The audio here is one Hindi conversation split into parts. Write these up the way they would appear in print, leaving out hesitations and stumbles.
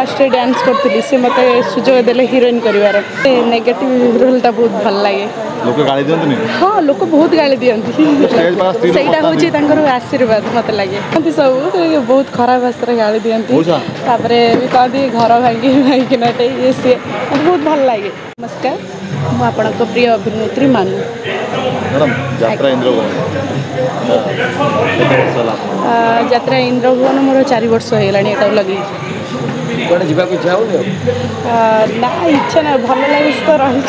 फास्ट डांस करती से मत सुजोग देले हीरोइन कर नेगेटिव रोलटा बहुत भल लगे लोक गाली दियंतनी हाँ लोक बहुत गाली दियंती सेटा होची तांकर आशीर्वाद मत लगे सब बहुत खराब भाषा गाली दियंती तापरे भी कहती घर भांगी भांगी नाटे ये सी बहुत भल लगे। नमस्कार मु आपणक प्रिय अभिनेत्री मानु मैडम यात्रा इंद्रभवन यात्रा इंद्रभवन मोर 4 वर्ष हो लगे कौन जीवा को इच्छा होनी ना इच्छा ना भल लगे तो रही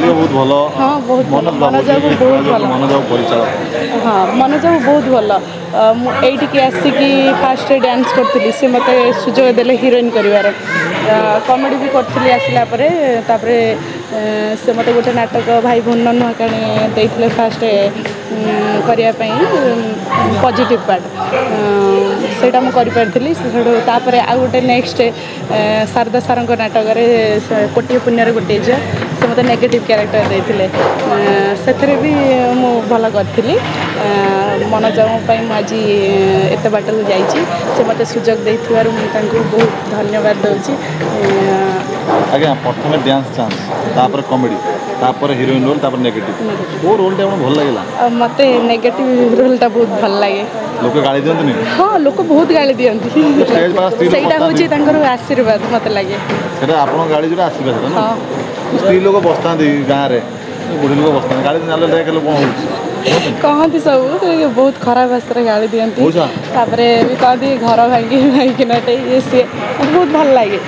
बहुत भल हाँ बहुत मनोजग बहुत भल मनोजग परिचय हाँ मनोजग बहुत भल मुझे आसिकी फास्ट डांस करती से मत सुजोग देले हीरोइन कर कमेडी भी करी आसला से मत गोटे नाटक भाई भुवन नुआकाणी देते फास्ट करने पॉजिटिव पार्ट सेटा मु करि पारथिली तापर आ गोटे नेक्स्ट शारदा सार नाटक कोटिए पुण्यर गोटे झील से मत नेगेटिव कैरेक्टर देते से भी मु भल करी मनोजग आज एत बाट जाइए से मत सुजोग देथिबार बहुत धन्यवाद दूसरी आज्ञा प्रथम डांस चांस तापर कॉमेडी तापर हीरोइन रोल तापर नेगेटिव वो रोलटा भल लगे मत नेगेटिव रोलटा बहुत भल लगे लोक गाली दियंतनी हाँ लोक बहुत गाली दियंती सेटा होची तांकर आशीर्वाद मत लगे सेटा आपन गाली जोटा आशीर्वाद ना स्त्री लोक बसता गाँव में बुढ़ी लोक बसता गाली नाले देख कौन कहती सब बहुत खराब भाषा गाली दियंती तापरे भी कहती घर भांगी भांगी नाटे ये सी बहुत भल लगे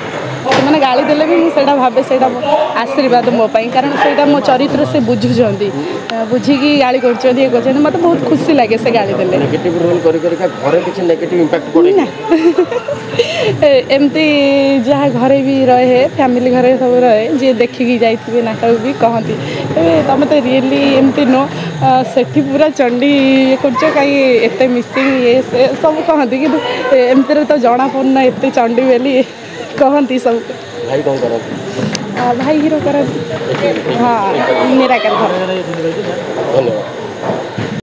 से गाली देले भी मुझे भावे से आशीर्वाद मोपाई कारण से मो चरित्र से बुझुंट बुझिकी गाली कर मत बहुत खुशी लगे से गाली देले नेगेटिव रोल घरे किसी नेगेटिव इंपैक्ट पड़े एमती जहाँ घरे भी रहे फैमिली घरे सब रहे जी देखिकी जाइए नाटक भी कहती तुम तो रियली एमती नो सेठी पूरा चंडी ये कर कहीं एत मिसिंग ये सब कहती कि एमती तो जना पड़ना एत चंडी बोली कहती सब भाई कौन करती भाई हीरो करती हाँ निराकार धन्यवाद।